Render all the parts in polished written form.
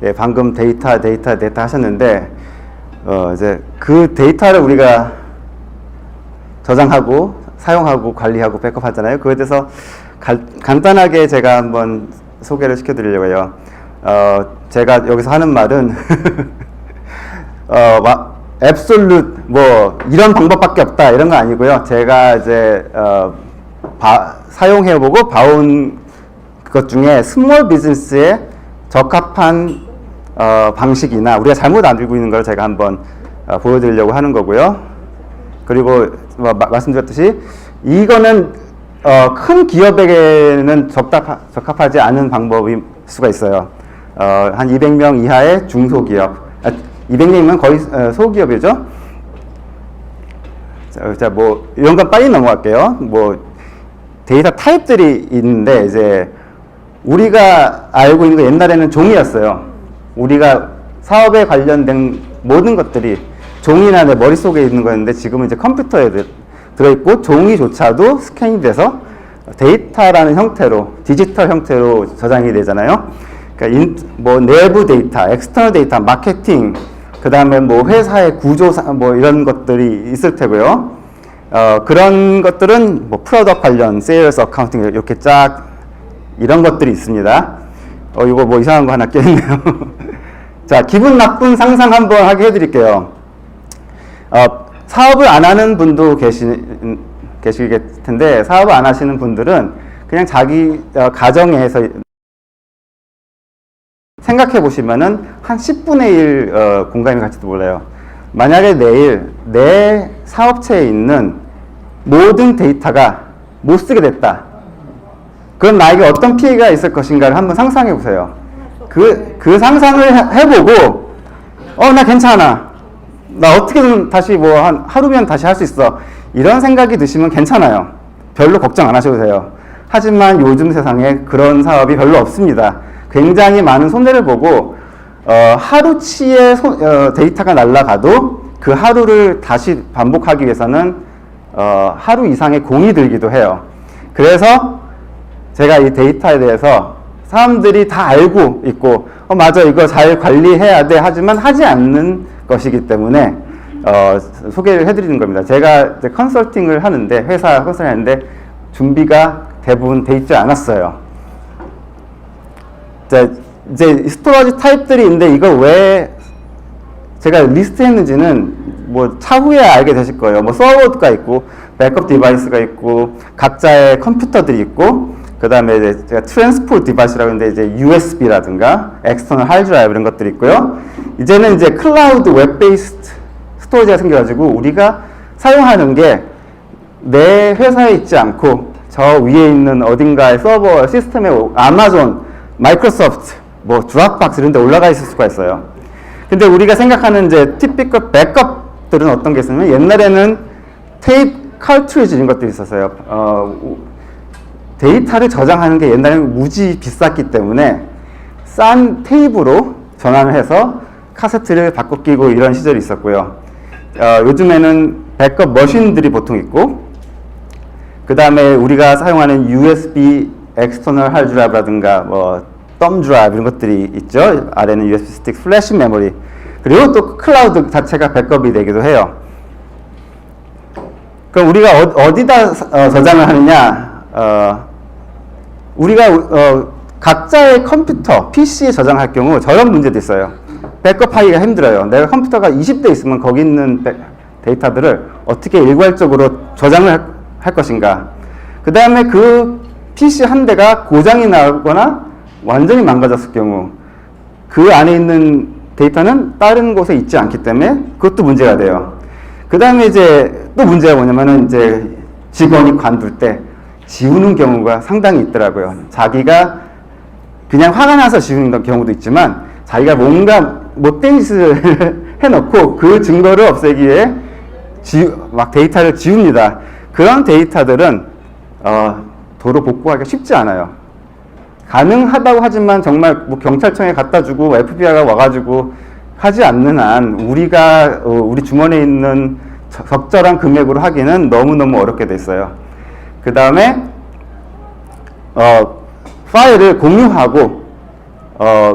예, 방금 데이터 하셨는데, 이제 그 데이터를 우리가 저장하고, 사용하고, 관리하고, 백업하잖아요. 그거에 대해서 간단하게 제가 한번 소개를 시켜드리려고 해요. 제가 여기서 하는 말은, 앱솔루트, 뭐, 이런 방법밖에 없다, 이런 거 아니고요. 제가 이제, 사용해보고 봐온 것 중에 스몰 비즈니스에 적합한 방식이나 우리가 잘못 알고 있는 걸 제가 한번 보여드리려고 하는 거고요. 그리고 말씀드렸듯이 이거는 큰 기업에게는 적합하지 않은 방법일 수가 있어요. 한 200명 이하의 중소기업, 200명이면 거의 소기업이죠. 자, 뭐 이런 건 빨리 넘어갈게요. 뭐 데이터 타입들이 있는데 이제 우리가 알고 있는 거 옛날에는 종이였어요. 우리가 사업에 관련된 모든 것들이 종이나 내 머릿속에 있는 거였는데 지금은 이제 컴퓨터에 들어있고 종이조차도 스캔이 돼서 데이터라는 형태로, 디지털 형태로 저장이 되잖아요. 그러니까 뭐 내부 데이터, 엑스터널 데이터, 마케팅, 그 다음에 뭐 회사의 구조, 뭐 이런 것들이 있을 테고요. 그런 것들은 뭐 프로덕트 관련, 세일스, 어카운팅 이렇게 쫙 이런 것들이 있습니다. 이거 뭐 이상한 거 하나 껴있네요. 자, 기분 나쁜 상상 한번 하게 해드릴게요. 사업을 안 하는 분도 계시겠 텐데, 사업을 안 하시는 분들은 그냥 자기 가정에서 생각해 보시면은 한 10분의 1 공감이 갈지도 몰라요. 만약에 내일 내 사업체에 있는 모든 데이터가 못 쓰게 됐다. 그럼 나에게 어떤 피해가 있을 것인가를 한번 상상해 보세요. 그 상상을 해보고, 나 괜찮아. 나 어떻게든 다시 뭐 하루면 다시 할 수 있어. 이런 생각이 드시면 괜찮아요. 별로 걱정 안 하셔도 돼요. 하지만 요즘 세상에 그런 사업이 별로 없습니다. 굉장히 많은 손해를 보고, 하루치의 데이터가 날아가도 그 하루를 다시 반복하기 위해서는 하루 이상의 공이 들기도 해요. 그래서 제가 이 데이터에 대해서 사람들이 다 알고 있고, 맞아, 이거 잘 관리해야 돼. 하지만 하지 않는 것이기 때문에 소개를 해드리는 겁니다. 제가 이제 컨설팅을 하는데, 회사 컨설팅 하는데 준비가 대부분 돼 있지 않았어요. 이제 스토리지 타입들이 있는데 이걸 왜 제가 리스트 했는지는 뭐 차후에 알게 되실 거예요. 뭐 서버가 있고, 백업 디바이스가 있고, 각자의 컴퓨터들이 있고, 그 다음에 이제 제가 트랜스포트 디바이스라고 하는데 이제 USB라든가 엑스터널 하드 드라이브 이런 것들이 있고요. 이제는 이제 클라우드 웹 베이스드 스토리지가 생겨가지고 우리가 사용하는 게 내 회사에 있지 않고 저 위에 있는 어딘가의 서버 시스템에 아마존, 마이크로소프트, 뭐 드랍박스 이런 데 올라가 있을 수가 있어요. 근데 우리가 생각하는 이제 티피컬 백업들은 어떤 게 있으면, 옛날에는 테이프 칼트리지 이런 것들이 있었어요. 데이터를 저장하는 게 옛날에는 무지 비쌌기 때문에 싼 테이프로 전환을 해서 카세트를 바꿔 끼고 이런 시절이 있었고요. 요즘에는 백업 머신들이 보통 있고, 그 다음에 우리가 사용하는 USB 엑스터널 하드 드라이브라든가 뭐 덤 드라이브 이런 것들이 있죠. 아래는 USB 스틱, 플래시 메모리, 그리고 또 클라우드 자체가 백업이 되기도 해요. 그럼 우리가 어디다 저장을 하느냐? 우리가 각자의 컴퓨터, PC에 저장할 경우 저런 문제도 있어요. 백업하기가 힘들어요. 내가 컴퓨터가 20대 있으면 거기 있는 데이터들을 어떻게 일괄적으로 저장을 할 것인가. 그 다음에 그 PC 한 대가 고장이 나거나 완전히 망가졌을 경우 그 안에 있는 데이터는 다른 곳에 있지 않기 때문에 그것도 문제가 돼요. 그 다음에 이제 또 문제가 뭐냐면은 이제 직원이 관둘 때 지우는 경우가 상당히 있더라고요. 자기가 그냥 화가 나서 지우는 경우도 있지만 자기가 뭔가 못된 짓을 해놓고 그 증거를 없애기 위해 막 데이터를 지웁니다. 그런 데이터들은 도로 복구하기가 쉽지 않아요. 가능하다고 하지만 정말 뭐 경찰청에 갖다 주고 FBI가 와가지고 하지 않는 한 우리 주머니에 있는 적절한 금액으로 하기는 너무너무 어렵게 돼 있어요. 그 다음에 파일을 공유하고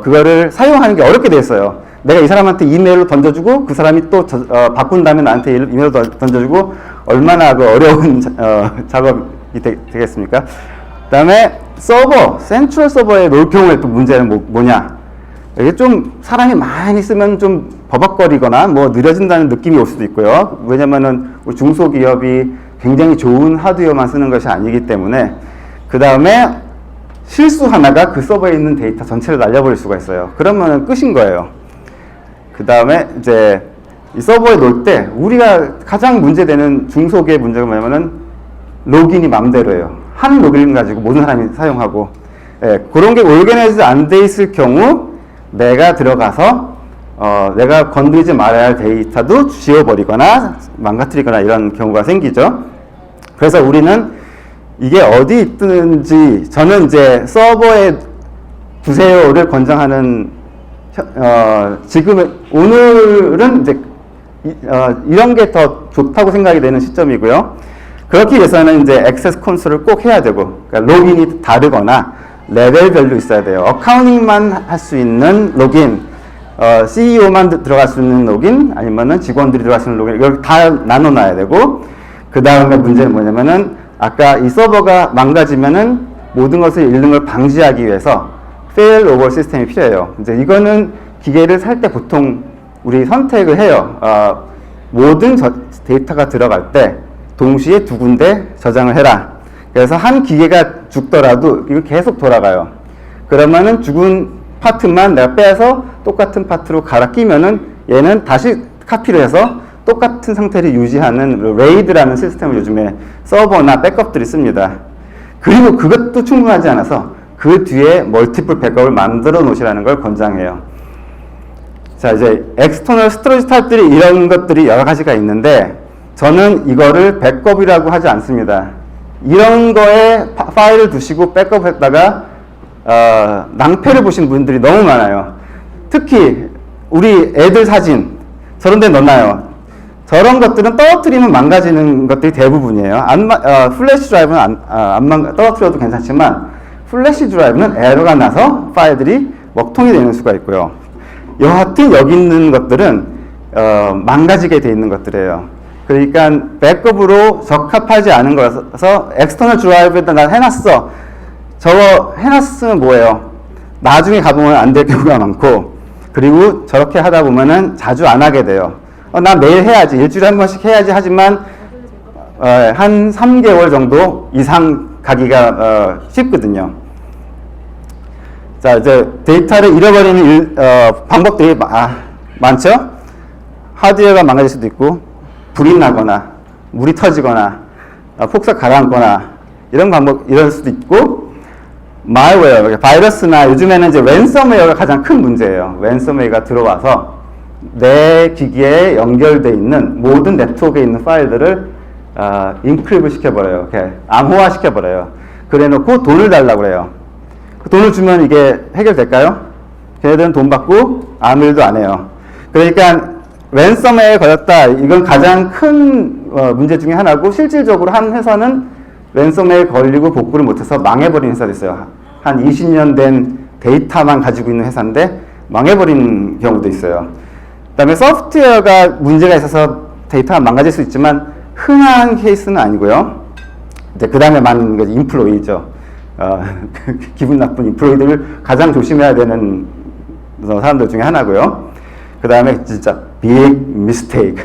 그거를 사용하는 게 어렵게 돼 있어요. 내가 이 사람한테 이메일로 던져주고 그 사람이 또 바꾼 다음에 나한테 이메일로 던져주고 얼마나 그 어려운 작업이 되겠습니까? 그 다음에 서버, 센트럴 서버에 놓을 경우에 또 문제는 뭐냐? 이게 좀 사람이 많이 쓰면 좀 버벅거리거나 뭐 느려진다는 느낌이 올 수도 있고요. 왜냐면은 우리 중소기업이 굉장히 좋은 하드웨어만 쓰는 것이 아니기 때문에. 그 다음에 실수 하나가 그 서버에 있는 데이터 전체를 날려버릴 수가 있어요. 그러면은 끝인 거예요. 그 다음에 이제 이 서버에 놓을 때 우리가 가장 문제되는 중소기의 문제가 뭐냐면은 로gin이 맘대로예요. 한 로그인 가지고 모든 사람이 사용하고, 그런 게 오르게나이즈 안 돼 있을 경우 내가 들어가서 내가 건드리지 말아야 할 데이터도 지워버리거나 망가뜨리거나 이런 경우가 생기죠. 그래서 우리는 이게 어디 있든지 저는 이제 서버에 두세요를 권장하는 오늘은 이제 이런 게 더 좋다고 생각이 되는 시점이고요. 그렇기 위해서는 이제 액세스 콘솔을 꼭 해야 되고, 그러니까 로gin이 다르거나 레벨별로 있어야 돼요. 어카운팅만 할 수 있는 로긴, CEO만 들어갈 수 있는 로긴, 아니면은 직원들이 들어갈 수 있는 로긴, 이걸 다 나눠놔야 되고, 그 다음에 문제는 뭐냐면은 아까 이 서버가 망가지면은 모든 것을 잃는 걸 방지하기 위해서 failover 시스템이 필요해요. 이제 이거는 기계를 살 때 보통 우리 선택을 해요. 모든 데이터가 들어갈 때 동시에 두 군데 저장을 해라. 그래서 한 기계가 죽더라도 이거 계속 돌아가요. 그러면은 죽은 파트만 내가 빼서 똑같은 파트로 갈아 끼면은 얘는 다시 카피를 해서 똑같은 상태를 유지하는 레이드라는 시스템을 요즘에 서버나 백업들이 씁니다. 그리고 그것도 충분하지 않아서 그 뒤에 멀티플 백업을 만들어 놓으시라는 걸 권장해요. 자, 이제 엑스터널 스토리지 타입들이 이런 것들이 여러 가지가 있는데 저는 이거를 백업이라고 하지 않습니다. 이런 거에 파일을 두시고 백업했다가 낭패를 보신 분들이 너무 많아요. 특히 우리 애들 사진 저런 데 넣나요? 저런 것들은 떨어뜨리면 망가지는 것들이 대부분이에요. 플래시 드라이브는 떨어뜨려도 괜찮지만 플래시 드라이브는 에러가 나서 파일들이 먹통이 되는 수가 있고요. 여하튼 여기 있는 것들은 망가지게 돼 있는 것들이에요. 그러니까 백업으로 적합하지 않은 거라서 엑스터널 드라이브에다 나 해놨어. 저거 해놨으면 뭐예요? 나중에 가보면 안 될 경우가 많고, 그리고 저렇게 하다 보면은 자주 안 하게 돼요. 나 매일 해야지, 일주일에 한 번씩 해야지 하지만 한 3개월 정도 이상 가기가 쉽거든요. 자, 이제 데이터를 잃어버리는 방법들이 많죠? 하드웨어가 망가질 수도 있고, 불이 나거나, 물이 터지거나, 폭삭 가라앉거나, 이럴 수도 있고, malware, 바이러스나 요즘에는 이제 랜섬웨어가 가장 큰 문제예요. 랜섬웨어가 들어와서 내 기기에 연결되어 있는 모든 네트워크에 있는 파일들을 인크립을 시켜버려요. 이렇게 암호화 시켜버려요. 그래 놓고 돈을 달라고 그래요. 그 돈을 주면 이게 해결될까요? 걔네들은 돈 받고 아무 일도 안 해요. 그러니까 랜섬웨어에 걸렸다. 이건 가장 큰 문제 중에 하나고, 실질적으로 한 회사는 랜섬웨어에 걸리고 복구를 못해서 망해버린 회사도 있어요. 한 20년 된 데이터만 가지고 있는 회사인데 망해버린 경우도 있어요. 그 다음에 소프트웨어가 문제가 있어서 데이터가 망가질 수 있지만 흔한 케이스는 아니고요. 이제 그 다음에 많은 게 인플로이죠. 기분 나쁜 인플로이들을 가장 조심해야 되는 사람들 중에 하나고요. 그 다음에 진짜 big mistake,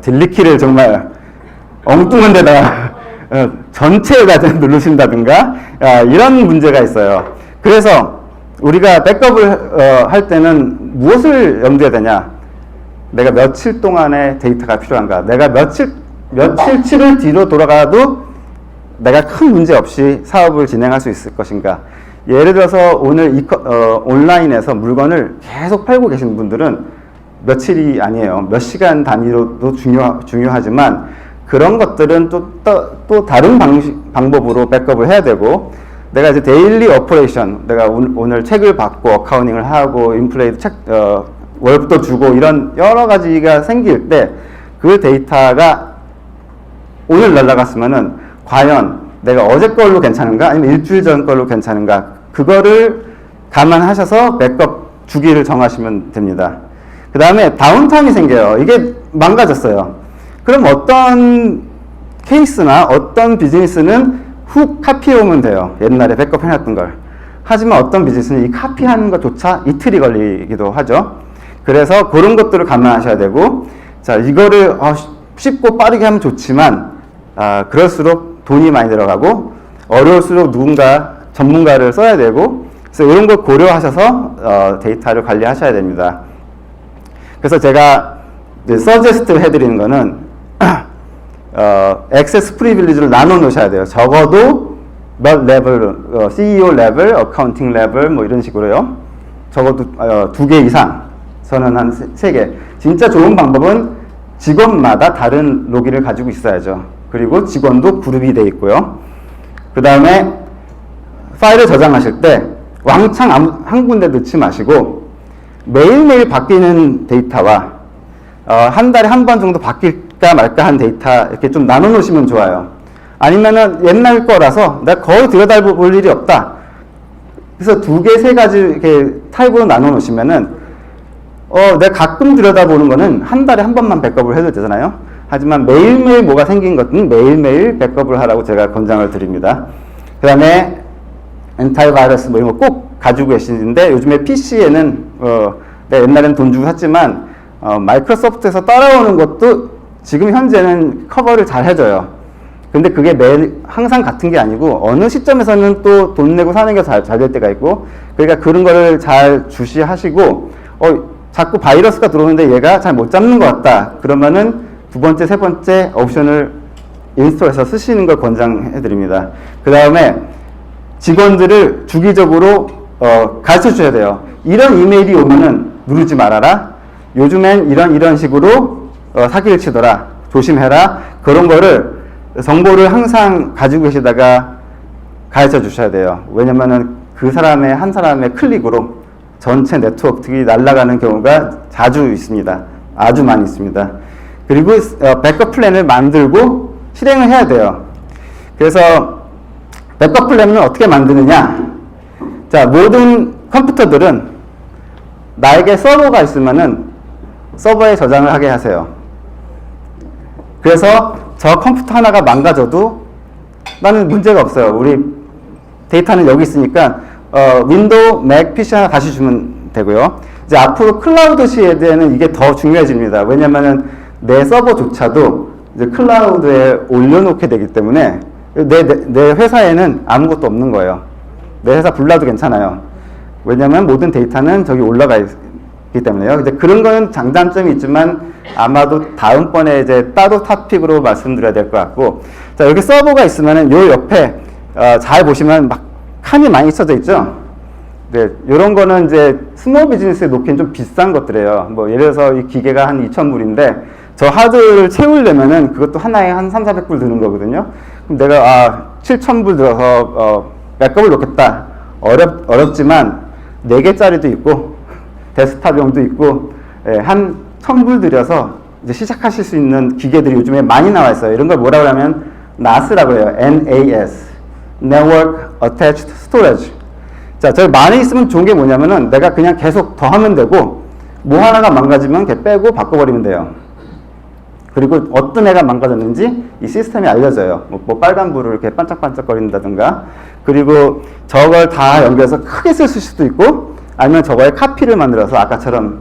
딜리키를 정말 엉뚱한 데다가 전체에다 누르신다든가 이런 문제가 있어요. 그래서 우리가 백업을 할 때는 무엇을 염두에 되냐? 내가 며칠 동안의 데이터가 필요한가? 내가 며칠치를 뒤로 돌아가도 내가 큰 문제 없이 사업을 진행할 수 있을 것인가? 예를 들어서 오늘 온라인에서 물건을 계속 팔고 계신 분들은 며칠이 아니에요. 몇 시간 단위로도 중요하지만 그런 것들은 또 다른 방법으로 백업을 해야 되고, 내가 이제 데일리 오퍼레이션, 내가 오늘 책을 받고 어카운팅을 하고 인플레이드 월급도 주고 이런 여러 가지가 생길 때 그 데이터가 오늘 날라갔으면은 과연 내가 어제 걸로 괜찮은가 아니면 일주일 전 걸로 괜찮은가, 그거를 감안하셔서 백업 주기를 정하시면 됩니다. 그 다음에 다운타임이 생겨요. 이게 망가졌어요. 그럼 어떤 케이스나 어떤 비즈니스는 훅 카피해 오면 돼요. 옛날에 백업 해놨던 걸. 하지만 어떤 비즈니스는 이 카피하는 것조차 이틀이 걸리기도 하죠. 그래서 그런 것들을 감안하셔야 되고, 자, 이거를 쉽고 빠르게 하면 좋지만, 그럴수록 돈이 많이 들어가고, 어려울수록 누군가 전문가를 써야 되고, 그래서 이런 걸 고려하셔서 데이터를 관리하셔야 됩니다. 그래서 제가 서제스트 해드리는 거는 액세스 프리빌리지를 나눠 놓으셔야 돼요. 적어도 몇 레벨, CEO 레벨, 어카운팅 레벨 뭐 이런 식으로요. 적어도 2개 이상, 저는 한 3개. 진짜 좋은 방법은 직원마다 다른 로기를 가지고 있어야죠. 그리고 직원도 그룹이 돼 있고요. 그 다음에 파일을 저장하실 때 왕창 한 군데 넣지 마시고 매일매일 바뀌는 데이터와 한 달에 한 번 정도 바뀔까 말까 한 데이터 이렇게 좀 나눠 놓으시면 좋아요. 아니면은 옛날 거라서 내가 거의 들여다볼 일이 없다. 그래서 2개, 3가지 이렇게 타입으로 나눠 놓으시면은 내가 가끔 들여다보는 거는 한 달에 한 번만 백업을 해도 되잖아요. 하지만 매일매일 뭐가 생긴 것은 매일매일 백업을 하라고 제가 권장을 드립니다. 그 다음에 엔타이바이러스 뭐 이런 거 꼭 가지고 계시는데 요즘에 PC에는 내가 옛날엔 돈 주고 샀지만 마이크로소프트에서 따라오는 것도 지금 현재는 커버를 잘 해줘요. 근데 그게 매일 항상 같은 게 아니고 어느 시점에서는 또 돈 내고 사는 게 잘 될 때가 있고, 그러니까 그런 거를 잘 주시하시고 자꾸 바이러스가 들어오는데 얘가 잘 못 잡는 것 같다. 그러면은 2번째, 3번째 옵션을 인스톨해서 쓰시는 걸 권장해 드립니다. 그 다음에 직원들을 주기적으로 가르쳐 주셔야 돼요. 이런 이메일이 오면은 누르지 말아라. 요즘엔 이런 식으로 사기를 치더라. 조심해라. 그런 거를 정보를 항상 가지고 계시다가 가르쳐 주셔야 돼요. 왜냐면은 그 사람의 한 사람의 클릭으로 전체 네트워크가 날아가는 경우가 자주 있습니다. 아주 많이 있습니다. 그리고 백업 플랜을 만들고 실행을 해야 돼요. 그래서 백업 플랜은 어떻게 만드느냐? 자, 모든 컴퓨터들은 나에게 서버가 있으면은 서버에 저장을 하게 하세요. 그래서 저 컴퓨터 하나가 망가져도 나는 문제가 없어요. 우리 데이터는 여기 있으니까 윈도우, 맥, PC 하나 다시 주면 되고요. 이제 앞으로 클라우드 시대에는 이게 더 중요해집니다. 왜냐면은 내 서버조차도 이제 클라우드에 올려놓게 되기 때문에 내 회사에는 아무것도 없는 거예요. 내 회사 불나도 괜찮아요. 왜냐면 모든 데이터는 저기 올라가 있기 때문에요. 이제 그런 거는 장단점이 있지만 아마도 다음번에 이제 따로 토픽으로 말씀드려야 될 것 같고, 자, 여기 서버가 있으면은 요 옆에 잘 보시면 막 칸이 많이 쳐져 있죠. 네, 요런 거는 이제 스몰 비즈니스에 놓기엔 좀 비싼 것들이에요. 뭐 예를 들어서 이 기계가 한 2,000불인데 저 하드를 채우려면은 그것도 하나에 한 3,400불 드는 거거든요. 그럼 내가 7,000불 들어서 백업을 놓겠다. 어렵지만 4개짜리도 있고 데스크탑용도 있고 한 1,000불 들여서 이제 시작하실 수 있는 기계들이 요즘에 많이 나와 있어요. 이런 걸 뭐라고 하면 NAS라고 해요. NAS, Network Attached Storage. 자, 저기 많이 있으면 좋은 게 뭐냐면은 내가 그냥 계속 더 하면 되고 뭐 하나가 망가지면 걔 빼고 바꿔버리면 돼요. 그리고 어떤 애가 망가졌는지 이 시스템이 알려져요. 뭐 빨간불을 이렇게 반짝반짝거린다든가, 그리고 저걸 다 연결해서 크게 쓸 수도 있고, 아니면 저거에 카피를 만들어서 아까처럼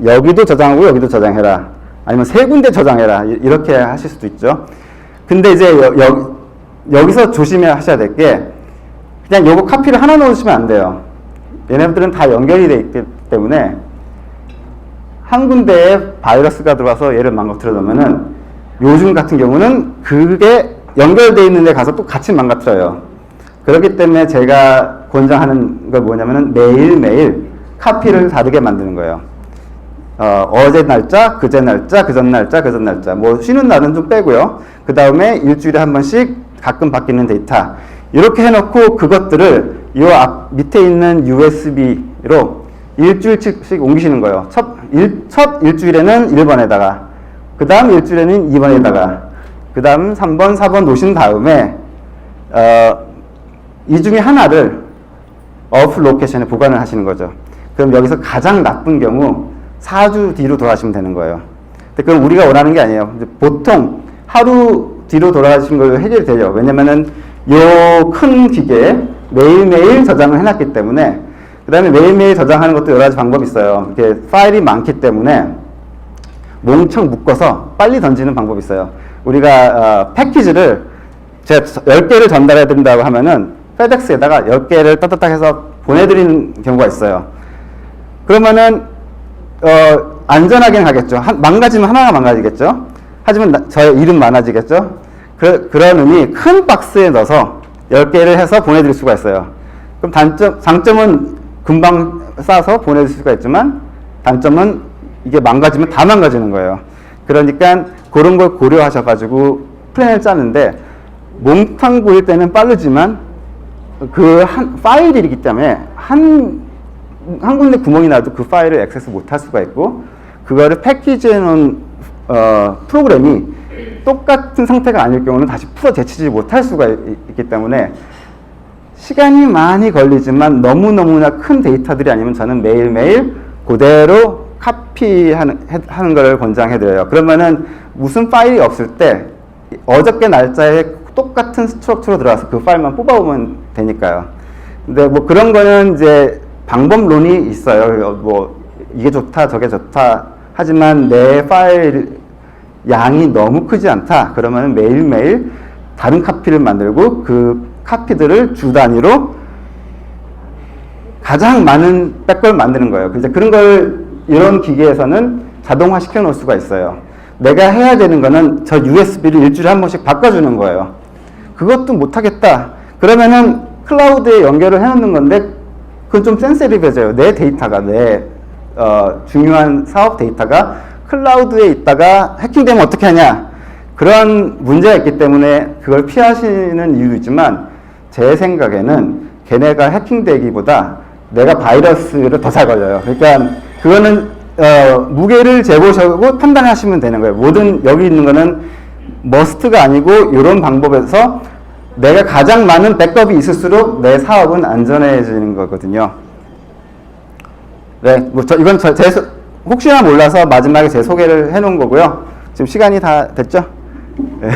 여기도 저장하고 여기도 저장해라, 아니면 3군데 저장해라, 이렇게 하실 수도 있죠. 근데 이제 여기서 조심하셔야 될 게, 그냥 요거 카피를 하나 넣으시면 안 돼요. 얘네들은 다 연결이 되어 있기 때문에 한 군데에 바이러스가 들어와서 얘를 망가뜨려 놓으면은 요즘 같은 경우는 그게 연결되어 있는 데 가서 또 같이 망가뜨려요. 그렇기 때문에 제가 권장하는 건 뭐냐면은 매일매일 카피를 다르게 만드는 거예요. 어제 날짜, 그제 날짜, 그전 날짜, 그전 날짜. 뭐 쉬는 날은 좀 빼고요. 그 다음에 일주일에 한 번씩 가끔 바뀌는 데이터. 이렇게 해놓고 그것들을 이 앞 밑에 있는 USB로 일주일씩 옮기시는 거예요. 첫 일주일에는 1번에다가, 그 다음 일주일에는 2번에다가, 그 다음 3번, 4번 놓으신 다음에 이 중에 하나를 off location에 보관을 하시는 거죠. 그럼 여기서 가장 나쁜 경우 4주 뒤로 돌아가시면 되는 거예요. 근데 그건 우리가 원하는 게 아니에요. 보통 하루 뒤로 돌아가시는 걸로 해결이 되죠. 왜냐면은 요 큰 기계에 매일매일 저장을 해놨기 때문에, 그 다음에 매일매일 저장하는 것도 여러 가지 방법이 있어요. 이렇게 파일이 많기 때문에 몽청 묶어서 빨리 던지는 방법이 있어요. 우리가 패키지를 제가 10개를 전달해 드린다고 하면은 페덱스에다가 10개를 따뜻하게 해서 보내드리는 경우가 있어요. 그러면은 안전하긴 하겠죠. 망가지면 하나가 망가지겠죠. 하지만 저의 일은 많아지겠죠. 그런 의미 큰 박스에 넣어서 10개를 해서 보내드릴 수가 있어요. 그럼 장점은 금방 싸서 보내줄 수가 있지만 단점은 이게 망가지면 다 망가지는 거예요. 그러니까 그런 걸 고려하셔가지고 플랜을 짜는데, 몽땅 보일 때는 빠르지만 그 파일이기 때문에 한 군데 구멍이 나도 그 파일을 액세스 못 할 수가 있고, 그거를 패키지해 놓은 프로그램이 똑같은 상태가 아닐 경우는 다시 풀어 제치지 못할 수가 있기 때문에 시간이 많이 걸리지만 너무너무나 큰 데이터들이 아니면 저는 매일매일 그대로 카피하는 걸 권장해드려요. 그러면은 무슨 파일이 없을 때 어저께 날짜에 똑같은 스트럭처로 들어가서 그 파일만 뽑아오면 되니까요. 근데 뭐 그런 거는 이제 방법론이 있어요. 뭐 이게 좋다 저게 좋다 하지만 내 파일 양이 너무 크지 않다 그러면 매일매일 다른 카피를 만들고 그 카피들을 주 단위로 가장 많은 백걸 만드는 거예요. 이제 그런 걸 이런 기계에서는 자동화 시켜 놓을 수가 있어요. 내가 해야 되는 거는 저 USB를 일주일에 한 번씩 바꿔주는 거예요. 그것도 못하겠다 그러면은 클라우드에 연결을 해놓는 건데 그건 좀 센시티브해져요. 내 데이터가 내 중요한 사업 데이터가 클라우드에 있다가 해킹되면 어떻게 하냐 그런 문제가 있기 때문에 그걸 피하시는 이유도 있지만 제 생각에는 걔네가 해킹되기보다 내가 바이러스를 더 잘 걸려요. 그러니까 그거는 무게를 재보시고 판단하시면 되는 거예요. 모든 여기 있는 거는 머스트가 아니고 이런 방법에서 내가 가장 많은 백업이 있을수록 내 사업은 안전해지는 거거든요. 네, 뭐 이건 혹시나 몰라서 마지막에 제 소개를 해놓은 거고요. 지금 시간이 다 됐죠? 네.